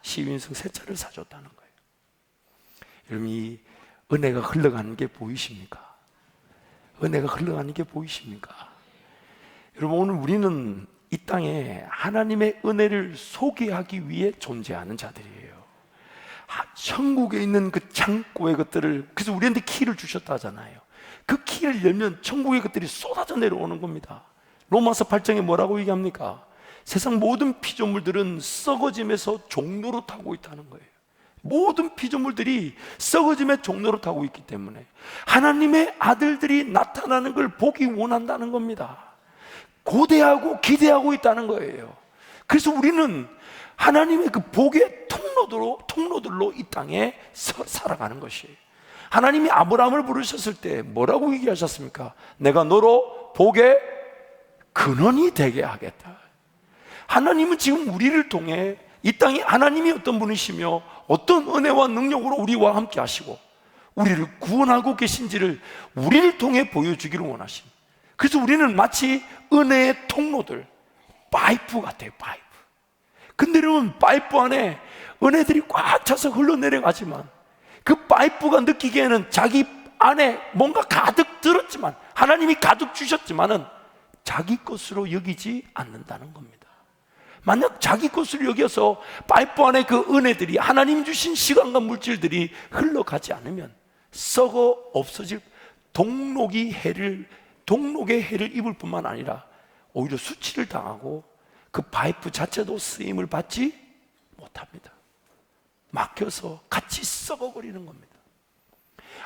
12인승 새 차를 사줬다는 거예요. 여러분, 이 은혜가 흘러가는 게 보이십니까? 은혜가 흘러가는 게 보이십니까? 여러분, 오늘 우리는 이 땅에 하나님의 은혜를 소개하기 위해 존재하는 자들이에요. 천국에 있는 그 창고의 것들을, 그래서 우리한테 키를 주셨다 하잖아요. 그 키를 열면 천국의 것들이 쏟아져 내려오는 겁니다. 로마서 8장에 뭐라고 얘기합니까? 세상 모든 피조물들은 썩어짐에서 종로로 타고 있다는 거예요. 모든 피조물들이 썩어짐의 종로로 타고 있기 때문에 하나님의 아들들이 나타나는 걸 보기 원한다는 겁니다. 고대하고 기대하고 있다는 거예요. 그래서 우리는 하나님의 그 복의 통로들로 이 땅에 살아가는 것이에요. 하나님이 아브라함을 부르셨을 때 뭐라고 얘기하셨습니까? 내가 너로 복의 근원이 되게 하겠다. 하나님은 지금 우리를 통해 이 땅에 하나님이 어떤 분이시며 어떤 은혜와 능력으로 우리와 함께 하시고 우리를 구원하고 계신지를 우리를 통해 보여주기를 원하십니다. 그래서 우리는 마치 은혜의 통로들, 파이프 같아요. 파이프. 근데 여러분, 파이프 안에 은혜들이 꽉 차서 흘러내려가지만 그 파이프가 느끼기에는 자기 안에 뭔가 가득 들었지만, 하나님이 가득 주셨지만은 자기 것으로 여기지 않는다는 겁니다. 만약 자기 것으로 여겨서 파이프 안에 그 은혜들이, 하나님 주신 시간과 물질들이 흘러가지 않으면 썩어 없어질, 동록의 해를 입을 뿐만 아니라 오히려 수치를 당하고 그 파이프 자체도 쓰임을 받지 못합니다. 막혀서 같이 썩어버리는 겁니다.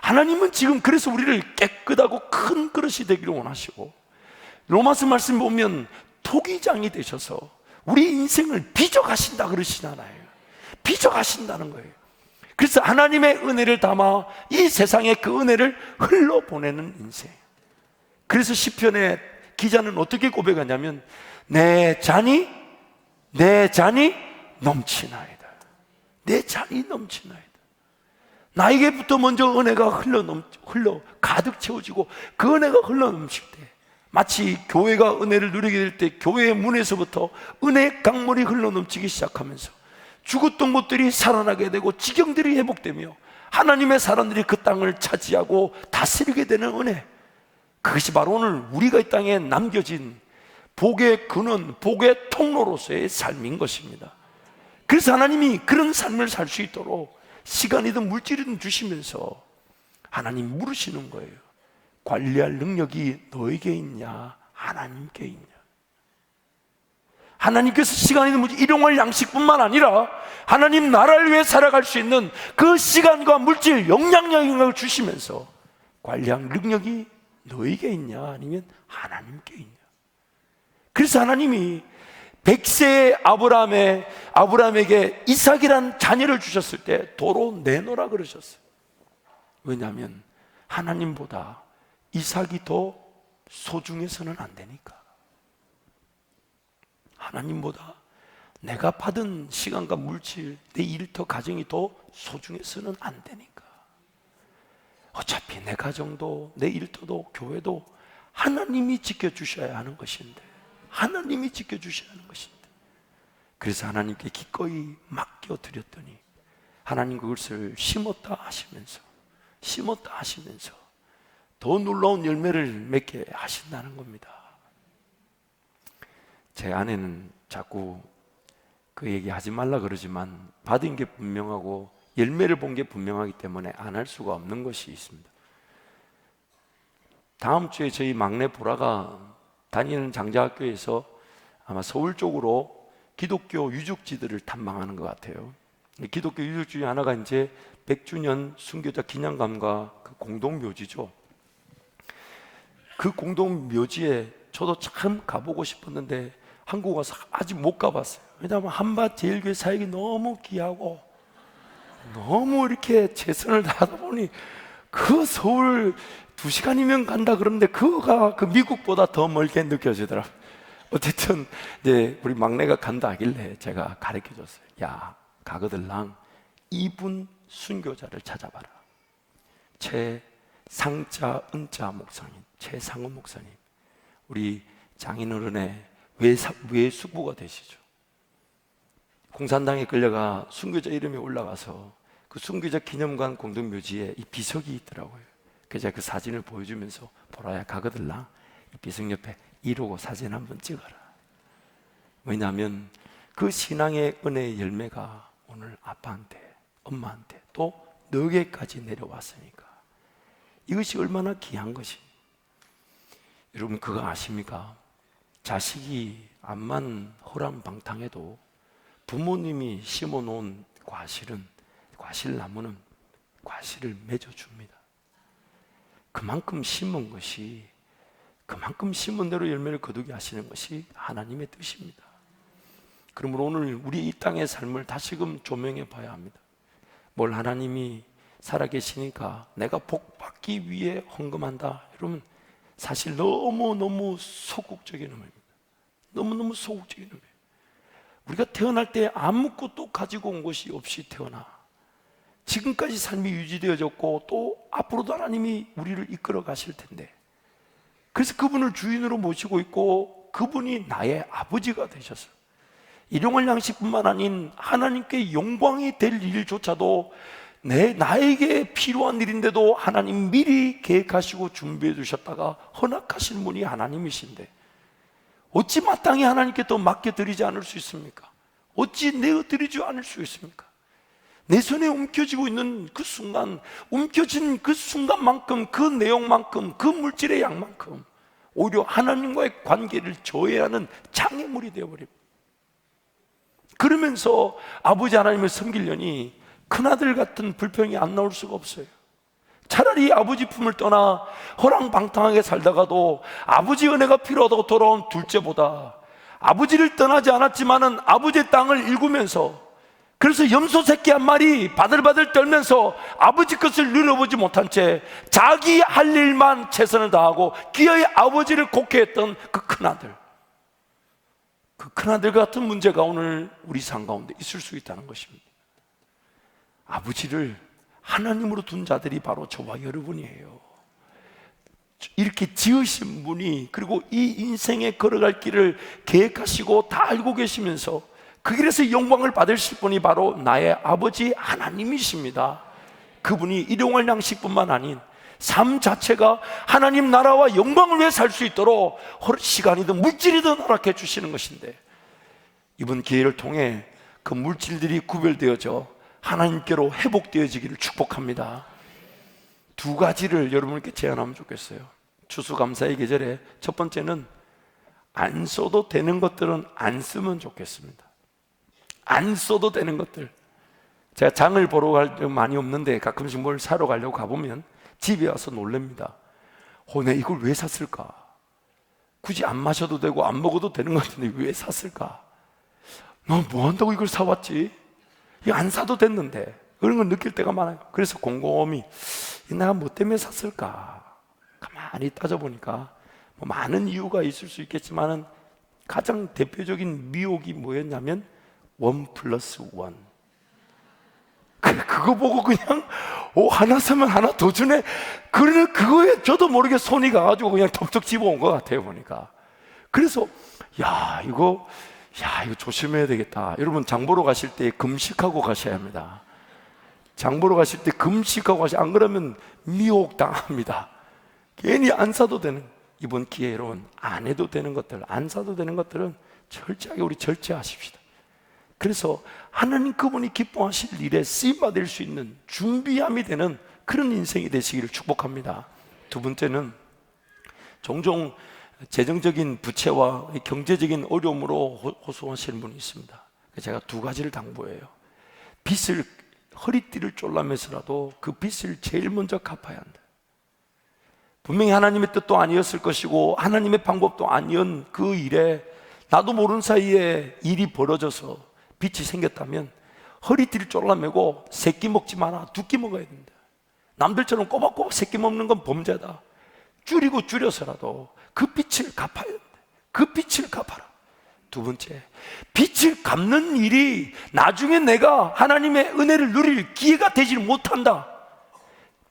하나님은 지금 그래서 우리를 깨끗하고 큰 그릇이 되기를 원하시고, 로마서 말씀 보면 토기장이 되셔서 우리 인생을 빚어가신다 그러시잖아요. 빚어가신다는 거예요. 그래서 하나님의 은혜를 담아 이 세상에 그 은혜를 흘러보내는 인생. 그래서 시편의 기자는 어떻게 고백하냐면, 내 잔이 넘치나이다. 내 잔이 넘치나이다. 나에게부터 먼저 은혜가 흘러 가득 채워지고 그 은혜가 흘러 넘칠 때, 마치 교회가 은혜를 누리게 될 때 교회의 문에서부터 은혜의 강물이 흘러 넘치기 시작하면서 죽었던 것들이 살아나게 되고 지경들이 회복되며 하나님의 사람들이 그 땅을 차지하고 다스리게 되는 은혜, 그것이 바로 오늘 우리가 이 땅에 남겨진 복의 근원, 복의 통로로서의 삶인 것입니다. 그래서 하나님이 그런 삶을 살 수 있도록 시간이든 물질이든 주시면서 하나님 물으시는 거예요. 관리할 능력이 너에게 있냐, 하나님께 있냐? 하나님께서 시간이든 물질, 일용할 양식뿐만 아니라 하나님 나라를 위해 살아갈 수 있는 그 시간과 물질, 영향력을 주시면서 관리할 능력이 너에게 있냐 아니면 하나님께 있냐. 그래서 하나님이 100세의 아브라함에게 이삭이란 자녀를 주셨을 때 도로 내놓으라 그러셨어요. 왜냐하면 하나님보다 이삭이 더 소중해서는 안 되니까. 하나님보다 내가 받은 시간과 물질, 내 일터 가정이 더 소중해서는 안 되니까. 어차피 내 가정도 내 일터도 교회도 하나님이 지켜주셔야 하는 것인데, 하나님이 지켜주셔야 하는 것인데, 그래서 하나님께 기꺼이 맡겨드렸더니 하나님 그것을 심었다 하시면서 더 놀라운 열매를 맺게 하신다는 겁니다. 제 아내는 자꾸 그 얘기 하지 말라 그러지만 받은 게 분명하고 열매를 본 게 분명하기 때문에 안 할 수가 없는 것이 있습니다. 다음 주에 저희 막내 보라가 다니는 장자학교에서 아마 서울 쪽으로 기독교 유적지들을 탐방하는 것 같아요. 기독교 유적지 중에 하나가 이제 100주년 순교자 기념관과 그 공동묘지죠. 그 공동묘지에 저도 참 가보고 싶었는데 한국 와서 아직 못 가봤어요. 왜냐하면 한밭제일교회 사역이 너무 귀하고 너무 이렇게 최선을 다하다 보니 그 서울 2시간이면 간다 그러는데 그거가 그 미국보다 더 멀게 느껴지더라고요. 어쨌든 이제 우리 막내가 간다 하길래 제가 가르쳐 줬어요. 야, 가거들랑 이분 순교자를 찾아봐라. 최상자 은자 목사님, 최상은 목사님, 우리 장인어른의 외숙부가 되시죠. 공산당에 끌려가 순교자 이름이 올라가서 그 순교자 기념관 공동묘지에 이 비석이 있더라고요. 그래서 제가 그 사진을 보여주면서 보라야, 가거들랑 이 비석 옆에 이러고 사진 한번 찍어라. 왜냐하면 그 신앙의 은혜의 열매가 오늘 아빠한테, 엄마한테 또 너에게까지 내려왔으니까 이것이 얼마나 귀한 것이. 여러분 그거 아십니까? 자식이 암만 호랑방탕해도 부모님이 심어놓은 과실나무는 과실을 맺어줍니다. 그만큼 심은 것이, 그만큼 심은 대로 열매를 거두게 하시는 것이 하나님의 뜻입니다. 그러므로 오늘 우리 이 땅의 삶을 다시금 조명해 봐야 합니다. 뭘 하나님이 살아계시니까 내가 복받기 위해 헌금한다, 여러분 사실 너무너무 소극적인 의미입니다. 너무너무 소극적인 의미예요. 우리가 태어날 때 아무것도 가지고 온 것이 없이 태어나 지금까지 삶이 유지되어졌고 또 앞으로도 하나님이 우리를 이끌어 가실 텐데, 그래서 그분을 주인으로 모시고 있고 그분이 나의 아버지가 되셔서 일용할 양식뿐만 아닌 하나님께 영광이 될 일조차도 나에게 필요한 일인데도 하나님 미리 계획하시고 준비해 두셨다가 허락하신 분이 하나님이신데 어찌 마땅히 하나님께 더 맡겨드리지 않을 수 있습니까? 어찌 내어드리지 않을 수 있습니까? 내 손에 움켜쥐고 있는 그 순간, 움켜진 그 순간만큼, 그 내용만큼, 그 물질의 양만큼 오히려 하나님과의 관계를 저해하는 장애물이 되어버립니다. 그러면서 아버지 하나님을 섬기려니 큰아들 같은 불평이 안 나올 수가 없어요. 차라리 아버지 품을 떠나 허랑방탕하게 살다가도 아버지 은혜가 필요하다고 돌아온 둘째보다 아버지를 떠나지 않았지만은 아버지의 땅을 일구면서, 그래서 염소 새끼 한 마리 바들바들 떨면서 아버지 것을 누려보지 못한 채 자기 할 일만 최선을 다하고 기어이 아버지를 곡해했던 그 큰아들, 그 큰아들 같은 문제가 오늘 우리 삶 가운데 있을 수 있다는 것입니다. 아버지를 하나님으로 둔 자들이 바로 저와 여러분이에요. 이렇게 지으신 분이, 그리고 이 인생에 걸어갈 길을 계획하시고 다 알고 계시면서 그 길에서 영광을 받으실 분이 바로 나의 아버지 하나님이십니다. 그분이 일용할 양식뿐만 아닌 삶 자체가 하나님 나라와 영광을 위해 살 수 있도록 시간이든 물질이든 허락해 주시는 것인데, 이번 기회를 통해 그 물질들이 구별되어져 하나님께로 회복되어지기를 축복합니다. 두 가지를 여러분께 제안하면 좋겠어요. 추수감사의 계절에 첫 번째는 안 써도 되는 것들은 안 쓰면 좋겠습니다. 안 써도 되는 것들. 제가 장을 보러 갈 때 많이 없는데 가끔씩 뭘 사러 가려고 가보면 집에 와서 놀랍니다. 내가 이걸 왜 샀을까? 굳이 안 마셔도 되고 안 먹어도 되는 것 같은데 왜 샀을까? 너 뭐 한다고 이걸 사왔지? 이거 안 사도 됐는데, 그런 걸 느낄 때가 많아요. 그래서 곰곰이 내가 뭐 때문에 샀을까? 가만히 따져보니까 뭐 많은 이유가 있을 수 있겠지만은 가장 대표적인 미혹이 뭐였냐면 1+1. 그거 보고 그냥 하나 사면 하나 더 주네. 그러네. 그거에 저도 모르게 손이 가가지고 그냥 덥석 집어온 것 같아요, 보니까. 그래서 이거 조심해야 되겠다. 여러분, 장 보러 가실 때 금식하고 가셔야 합니다. 장 보러 가실 때 금식하고 가셔야, 안 그러면 미혹 당합니다. 괜히 안 사도 되는, 이번 기회에 여러분, 안 해도 되는 것들, 안 사도 되는 것들은 철저하게 우리 절제하십시다. 그래서 하나님 그분이 기뻐하실 일에 쓰임받을 수 있는 준비함이 되는 그런 인생이 되시기를 축복합니다. 두 번째는, 종종 재정적인 부채와 경제적인 어려움으로 호소하시는 분이 있습니다. 제가 두 가지를 당부해요. 빚을, 허리띠를 졸라매서라도 그 빚을 제일 먼저 갚아야 한다. 분명히 하나님의 뜻도 아니었을 것이고 하나님의 방법도 아니었던 그 일에 나도 모르는 사이에 일이 벌어져서 빚이 생겼다면 허리띠를 졸라매고 세끼 먹지 마라, 두 끼 먹어야 된다. 남들처럼 꼬박꼬박 세끼 먹는 건 범죄다. 줄이고 줄여서라도 그 빚을 갚아야 된다. 그 빚을 갚아라. 두 번째, 빚을 갚는 일이 나중에 내가 하나님의 은혜를 누릴 기회가 되지 못한다.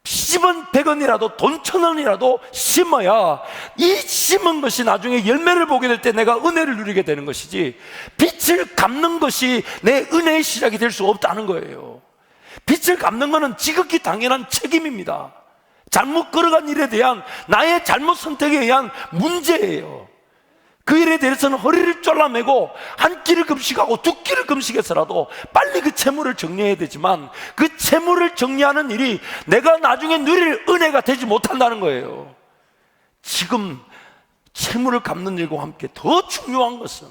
10원, 100원이라도 돈 1000원이라도 심어야 이 심은 것이 나중에 열매를 보게 될 때 내가 은혜를 누리게 되는 것이지, 빚을 갚는 것이 내 은혜의 시작이 될 수 없다는 거예요. 빚을 갚는 것은 지극히 당연한 책임입니다. 잘못 걸어간 일에 대한 나의 잘못 선택에 의한 문제예요. 그 일에 대해서는 허리를 졸라매고 한 끼를 금식하고 두 끼를 금식해서라도 빨리 그 채무를 정리해야 되지만, 그 채무를 정리하는 일이 내가 나중에 누릴 은혜가 되지 못한다는 거예요. 지금 채무를 갚는 일과 함께 더 중요한 것은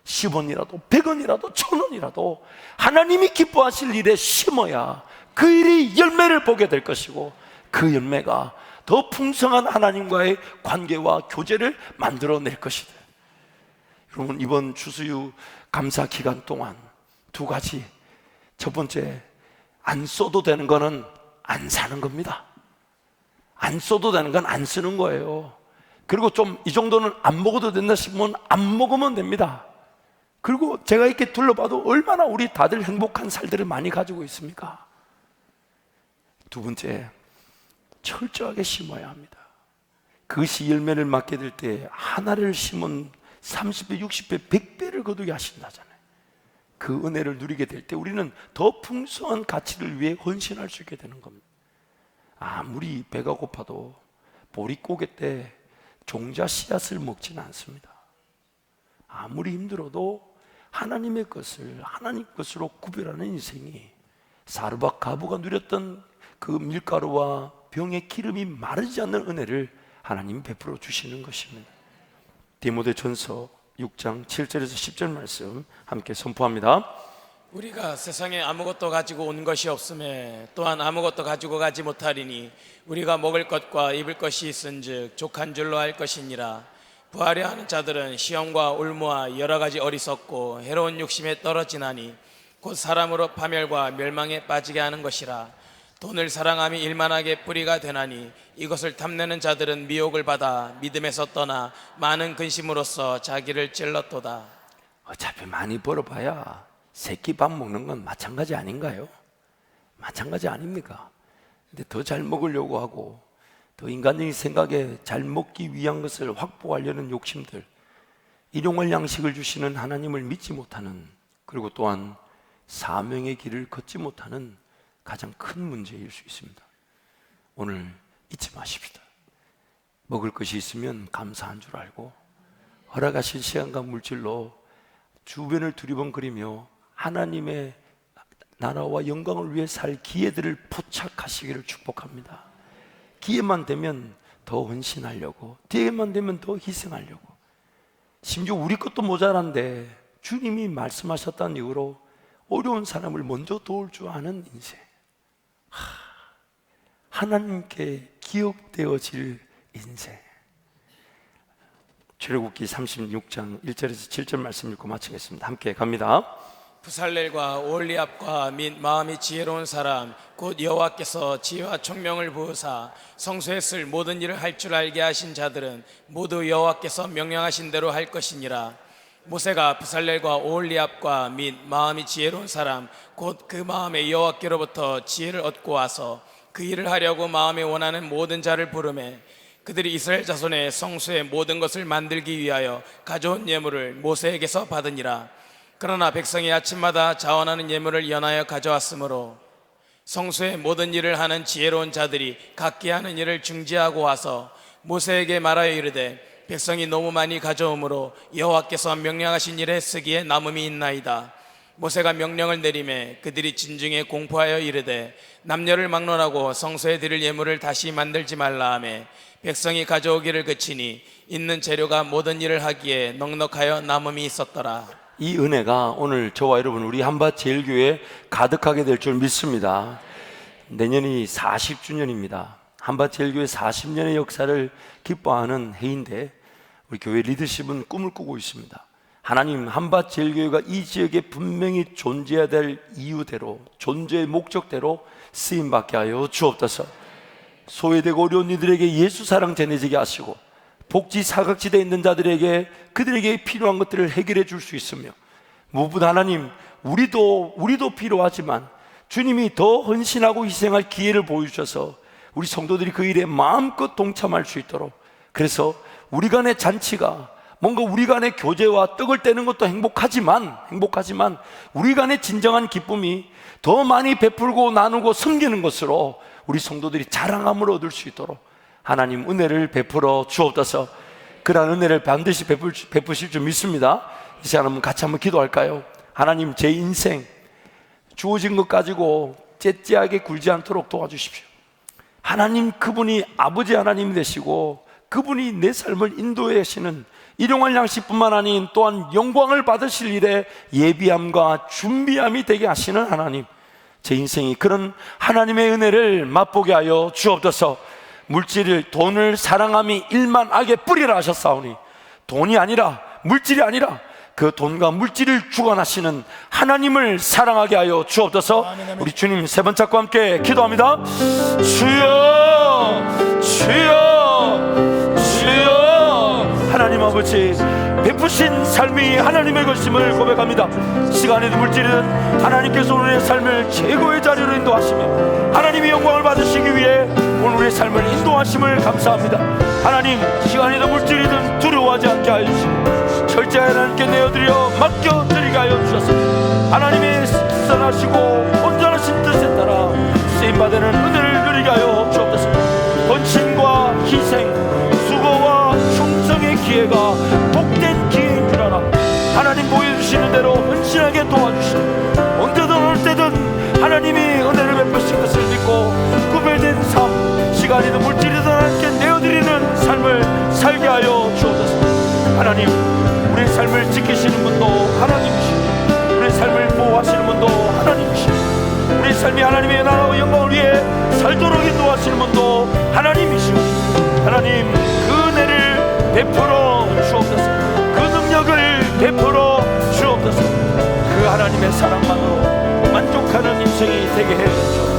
10원이라도 100원이라도 1000원이라도 하나님이 기뻐하실 일에 심어야 그 일이 열매를 보게 될 것이고, 그 열매가 더 풍성한 하나님과의 관계와 교제를 만들어낼 것이다. 여러분, 이번 추수유 감사 기간 동안 두 가지. 첫 번째, 안 써도 되는 거는 안 사는 겁니다. 안 써도 되는 건 안 쓰는 거예요. 그리고 좀 이 정도는 안 먹어도 된다 싶으면 안 먹으면 됩니다. 그리고 제가 이렇게 둘러봐도 얼마나 우리 다들 행복한 살들을 많이 가지고 있습니까? 두 번째, 철저하게 심어야 합니다. 그것이 열매를 맺게 될 때 하나를 심은 30배, 60배, 100배를 거두게 하신다잖아요. 그 은혜를 누리게 될 때 우리는 더 풍성한 가치를 위해 헌신할 수 있게 되는 겁니다. 아무리 배가 고파도 보릿고개 때 종자 씨앗을 먹지는 않습니다. 아무리 힘들어도 하나님의 것을 하나님 것으로 구별하는 인생이, 사르밧 가부가 누렸던 그 밀가루와 병의 기름이 마르지 않는 은혜를 하나님이 베풀어 주시는 것입니다. 디모데전서 6장 7절에서 10절 말씀 함께 선포합니다. 우리가 세상에 아무것도 가지고 온 것이 없음에 또한 아무것도 가지고 가지 못하리니 우리가 먹을 것과 입을 것이 있은즉 족한 줄로 알 것이니라. 부하려 하는 자들은 시험과 올무와 여러 가지 어리석고 해로운 욕심에 떨어지나니 곧 사람으로 파멸과 멸망에 빠지게 하는 것이라. 돈을 사랑함이 일만하게 뿌리가 되나니 이것을 탐내는 자들은 미혹을 받아 믿음에서 떠나 많은 근심으로써 자기를 찔렀도다. 어차피 많이 벌어봐야 세끼 밥 먹는 건 마찬가지 아닌가요? 마찬가지 아닙니까? 근데 더 잘 먹으려고 하고 더 인간적인 생각에 잘 먹기 위한 것을 확보하려는 욕심들, 일용할 양식을 주시는 하나님을 믿지 못하는, 그리고 또한 사명의 길을 걷지 못하는 가장 큰 문제일 수 있습니다. 오늘 잊지 마십시다. 먹을 것이 있으면 감사한 줄 알고 허락하신 시간과 물질로 주변을 두리번거리며 하나님의 나라와 영광을 위해 살 기회들을 포착하시기를 축복합니다. 기회만 되면 더 헌신하려고, 기회만 되면 더 희생하려고, 심지어 우리 것도 모자란데 주님이 말씀하셨다는 이유로 어려운 사람을 먼저 도울 줄 아는 인생, 하나님께 기억되어질 인생. 출애굽기 36장 1절에서 7절 말씀 읽고 마치겠습니다. 함께 갑니다. 부살렐과 오홀리압과 및 마음이 지혜로운 사람 곧 여호와께서 지혜와 총명을 부으사 성소에 쓸 모든 일을 할 줄 알게 하신 자들은 모두 여호와께서 명령하신 대로 할 것이니라. 모세가 부살렐과 오홀리압과 및 마음이 지혜로운 사람 곧 그 마음에 여호와께로부터 지혜를 얻고 와서 그 일을 하려고 마음에 원하는 모든 자를 부르매 그들이 이스라엘 자손의 성소의 모든 것을 만들기 위하여 가져온 예물을 모세에게서 받으니라. 그러나 백성이 아침마다 자원하는 예물을 연하여 가져왔으므로 성소의 모든 일을 하는 지혜로운 자들이 각기 하는 일을 중지하고 와서 모세에게 말하여 이르되 백성이 너무 많이 가져오므로 여호와께서 명령하신 일에 쓰기에 남음이 있나이다. 모세가 명령을 내리매 그들이 진중에 공포하여 이르되 남녀를 막론하고 성소에 드릴 예물을 다시 만들지 말라 하매 백성이 가져오기를 그치니 있는 재료가 모든 일을 하기에 넉넉하여 남음이 있었더라. 이 은혜가 오늘 저와 여러분 우리 한밭제일교회에 가득하게 될 줄 믿습니다. 내년이 40주년입니다. 한밭제일교회 40년의 역사를 기뻐하는 해인데 우리 교회 리더십은 꿈을 꾸고 있습니다. 하나님, 한밭제일교회가 이 지역에 분명히 존재해야 될 이유대로, 존재의 목적대로 쓰임받게 하여 주옵소서. 소외되고 어려운 이들에게 예수 사랑 전해지게 하시고 복지 사각지대에 있는 자들에게 그들에게 필요한 것들을 해결해 줄 수 있으며, 무엇보다 하나님, 우리도 필요하지만 주님이 더 헌신하고 희생할 기회를 보여주셔서 우리 성도들이 그 일에 마음껏 동참할 수 있도록, 그래서 우리 간의 잔치가 뭔가 우리 간의 교제와 떡을 떼는 것도 행복하지만 우리 간의 진정한 기쁨이 더 많이 베풀고 나누고 섬기는 것으로 우리 성도들이 자랑함을 얻을 수 있도록 하나님 은혜를 베풀어 주옵소서. 그러한 은혜를 반드시 베푸실 줄 믿습니다. 이 시간 같이 한번 기도할까요? 하나님, 제 인생 주어진 것 가지고 째째하게 굴지 않도록 도와주십시오. 하나님, 그분이 아버지 하나님이 되시고 그분이 내 삶을 인도해 하시는 일용할 양식뿐만 아닌 또한 영광을 받으실 일에 예비함과 준비함이 되게 하시는 하나님, 제 인생이 그런 하나님의 은혜를 맛보게 하여 주옵소서. 돈을 사랑함이 일만 악의 뿌리라 하셨사오니, 돈이 아니라, 물질이 아니라 그 돈과 물질을 주관하시는 하나님을 사랑하게 하여 주옵소서. 우리 주님 세 번 잡고 함께 기도합니다. 주여, 주여, 주여. 하나님 아버지, 베푸신 삶이 하나님의 것임을 고백합니다. 시간이든 물질이든 하나님께서 오늘의 삶을 최고의 자리로 인도하시며 하나님의 영광을 받으시기 위해 오늘 우리의 삶을 인도하심을 감사합니다. 하나님, 시간이든 물질이든 두려워하지 않게 하여 주시고 철저히 하나님께 내어드려 맡겨드리게 하여 주셔서 하나님의 선하시고 온전하신 뜻에 따라 쓰임받는 은혜를 누리게 하여 주옵소서. 헌신과 희생, 수고와 충성의 기회가 복된 기회인 줄 알아 하나님 보여주시는 대로 헌신하게 도와주시고 언제든 올 때든 하나님이 은혜를 베푸신 것을 믿고 구별된 삶, 시간이든 물질이든 하나님께 내어드리는 삶을 살게 하여 주옵소서. 하나님, 우리의 삶을 지키시는 분도 하나님이시고 우리의 삶을 보호하시는 분도 하나님이시고 우리의 삶이 하나님의 나라와 영광을 위해 살도록 인도하시는 분도 하나님이시고 하나님, 그 은혜를 베풀어 주옵소서. 그 능력을 베풀어 주옵소서. 그 하나님의 사랑만으로 만족하는 인생이 되게 해 주옵소서.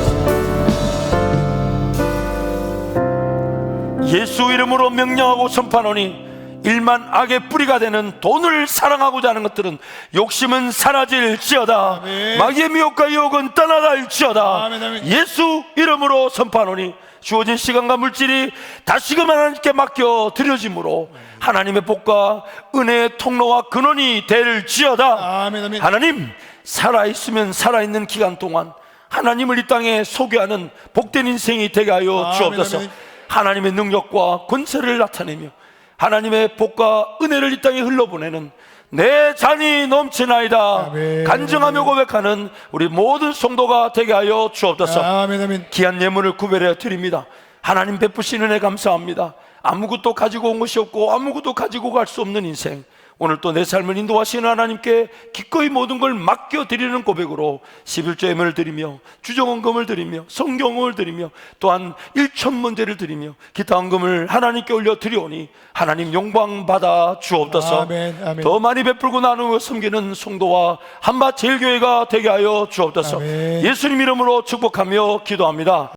예수 이름으로 명령하고 선포하노니 일만 악의 뿌리가 되는 돈을 사랑하고자 하는 것들은 욕심은 사라질지어다. 마귀의 미혹과 유혹은 떠나갈지어다. 예수 이름으로 선포하노니 주어진 시간과 물질이 다시금 하나님께 맡겨 드려짐으로 하나님의 복과 은혜의 통로와 근원이 될지어다. 하나님, 살아있으면 살아있는 기간 동안 하나님을 이 땅에 소개하는 복된 인생이 되게 하여 주옵소서. 하나님의 능력과 권세를 나타내며 하나님의 복과 은혜를 이 땅에 흘러보내는 내 잔이 넘치나이다 간증하며 고백하는 우리 모든 성도가 되게 하여 주옵소서. 귀한 예물을 구별해 드립니다. 하나님 베푸신 은혜 감사합니다. 아무것도 가지고 온 것이 없고 아무것도 가지고 갈 수 없는 인생, 오늘 또 내 삶을 인도하시는 하나님께 기꺼이 모든 걸 맡겨드리는 고백으로 11조임을 드리며 주정헌금을 드리며 성경을 드리며 또한 일천문제를 드리며 기타 헌금을 하나님께 올려드리오니 하나님 영광 받아 주옵소서. 아멘, 아멘. 더 많이 베풀고 나누어 섬기는 성도와 한밭 제일교회가 되게 하여 주옵소서. 아멘. 예수님 이름으로 축복하며 기도합니다.